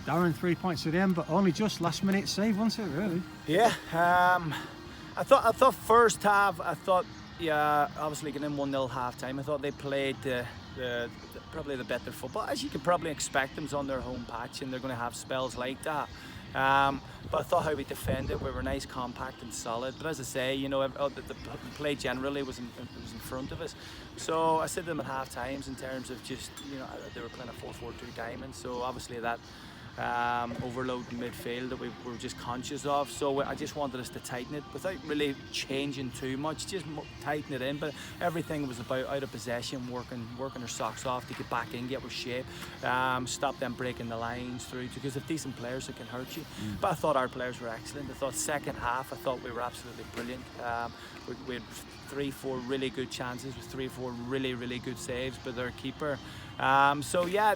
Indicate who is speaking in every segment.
Speaker 1: Darren, 3 points at the end, but only just last minute save, wasn't it, really?
Speaker 2: Yeah, I thought first half, yeah, obviously getting in 1-0 half time, I thought they played probably the better football, as you could probably expect. Them on their home patch and they're going to have spells like that. But I thought how we defended, we were nice, compact and solid. But as I say, the play generally was in front of us. So I said to them at half times in terms of just, they were playing a 4-4-2 diamond. So obviously that overload in midfield that we were just conscious of. So I just wanted us to tighten it without really changing too much, just tighten it in. But everything was about out of possession, working our socks off to get back in, get with shape, stop them breaking the lines through, because they're decent players that can hurt you. But I thought our players were excellent. I thought second half, I thought we were absolutely brilliant. We had 3-4 really good chances with 3-4 really good saves by their keeper. So yeah,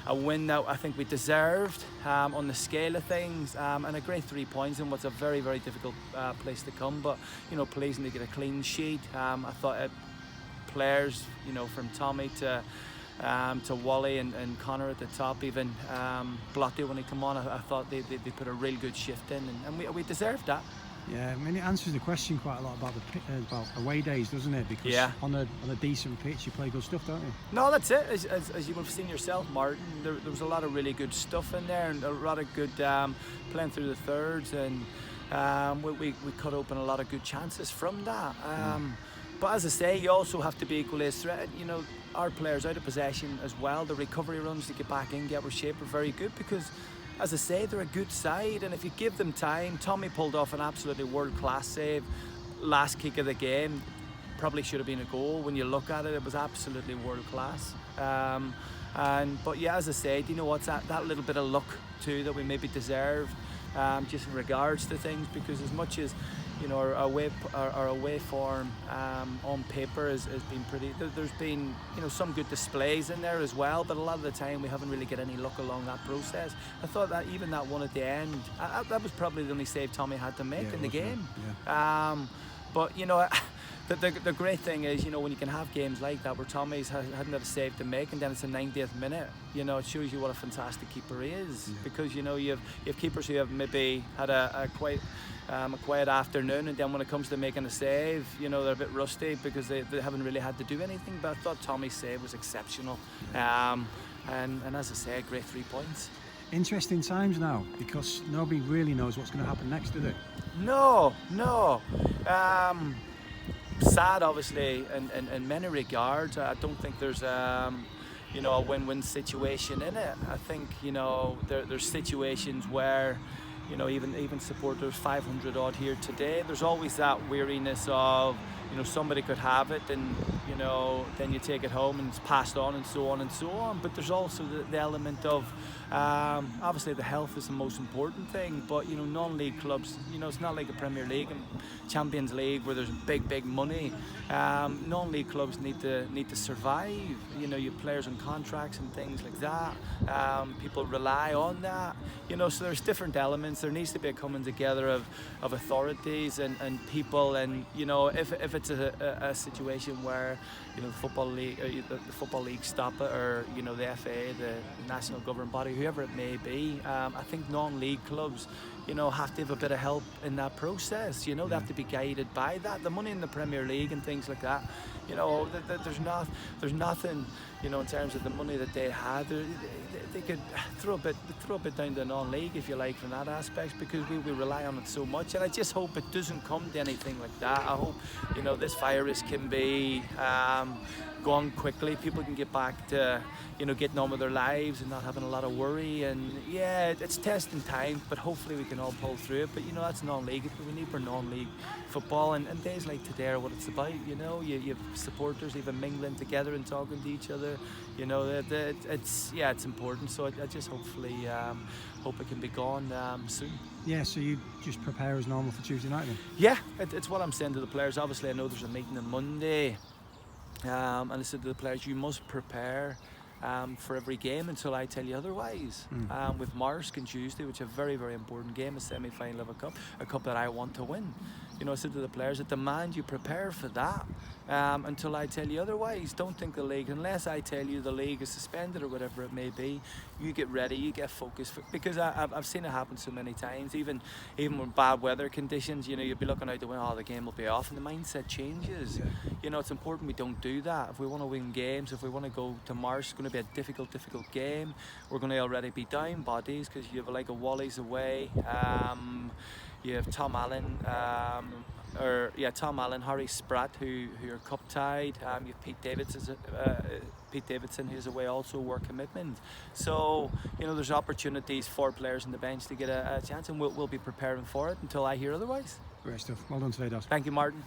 Speaker 2: a win that I think we deserved on the scale of things, and a great 3 points in what's a very difficult place to come. But pleasing to get a clean sheet. I thought players, from Tommy to Wally and Connor at the top, even Blotty when he come on, I thought they put a real good shift in, and we deserved that.
Speaker 1: Yeah, I mean, it answers the question quite a lot about away days, doesn't it? Because on a decent pitch, you play good stuff, don't you?
Speaker 2: No, that's it. As you would have seen yourself, Martin, there was a lot of really good stuff in there, and a lot of good playing through the thirds, and we cut open a lot of good chances from that. But as I say, you also have to be equally as threatened. Our players out of possession as well. The recovery runs to get back in, get with shape are very good, because as I say, they're a good side, and if you give them time, Tommy pulled off an absolutely world-class save. Last kick of the game, probably should have been a goal. When you look at it, it was absolutely world-class. But yeah, as I say, do you know what's that little bit of luck too that we maybe deserved, just in regards to things, because as much as our away form on paper has been pretty. There's been some good displays in there as well, but a lot of the time we haven't really get any luck along that process. I thought that even that one at the end, that was probably the only save Tommy had to make in the game. Yeah. But the great thing is, when you can have games like that where Tommy's hadn't had a save to make, and then it's the 90th minute, it shows you what a fantastic keeper he is. Because you have keepers who have maybe had a quiet afternoon, and then when it comes to making a save, they're a bit rusty because they haven't really had to do anything. But I thought Tommy's save was exceptional, and as I say, great 3 points.
Speaker 1: Interesting times now, because nobody really knows what's going to happen next, do they?
Speaker 2: No. Sad, obviously, in many regards. I don't think there's a win-win situation in it. I think there's situations where even supporters 500 odd here today, there's always that weariness of somebody could have it, and then you take it home and it's passed on and so on and so on. But there's also the element of obviously the health is the most important thing, but non-league clubs, it's not like a Premier League and Champions League where there's big money. Non-league clubs need to survive. You have players on contracts and things like that. People rely on that. So there's different elements. There needs to be a coming together of authorities and people, and if it's a situation where the football league stop it, or the FA, the national governing body, whoever it may be, I think non-league clubs have to have a bit of help in that process. They have to be guided by that. The money in the Premier League and things like that, there's nothing in terms of the money that they had. They could throw a bit down the non-league, if you like, from that aspect, because we rely on it so much. And I just hope it doesn't come to anything like that. I hope this virus can be gone quickly. People can get back to getting on with their lives and not having a lot of worry. And yeah, it's testing time, but hopefully we can all pull through it. But that's non-league. We need for non-league football, and days like today are what it's about. You have supporters even mingling together and talking to each other. It's important. So I just hopefully hope it can be gone soon.
Speaker 1: Yeah, so you just prepare as normal for Tuesday night then?
Speaker 2: Yeah, it's what I'm saying to the players. Obviously, I know there's a meeting on Monday, and I said to the players, you must prepare for every game until I tell you otherwise. With Marsk on Tuesday, which is a very important game, a semi-final of a cup that I want to win. you know, I said to the players, I demand you prepare for that until I tell you otherwise. Don't think the league, unless I tell you the league is suspended or whatever it may be, you get ready, you get focused. Because I've seen it happen so many times, even with bad weather conditions, you know, you'll be looking out the window, oh, the game will be off, and the mindset changes.
Speaker 1: Yeah.
Speaker 2: You know, it's important we don't do that. If we want to win games, if we want to go to March, it's going to be a difficult game. We're going to already be down bodies because you have like a Wally's away. You have Tom Allen, Tom Allen, Harry Spratt, who are cup tied. You have Pete Davidson, who's away also, work commitment. So, you know, there's opportunities for players on the bench to get a chance, and we'll be preparing for it until I hear otherwise.
Speaker 1: Great stuff. Well done today, Dad.
Speaker 2: Thank you, Martin.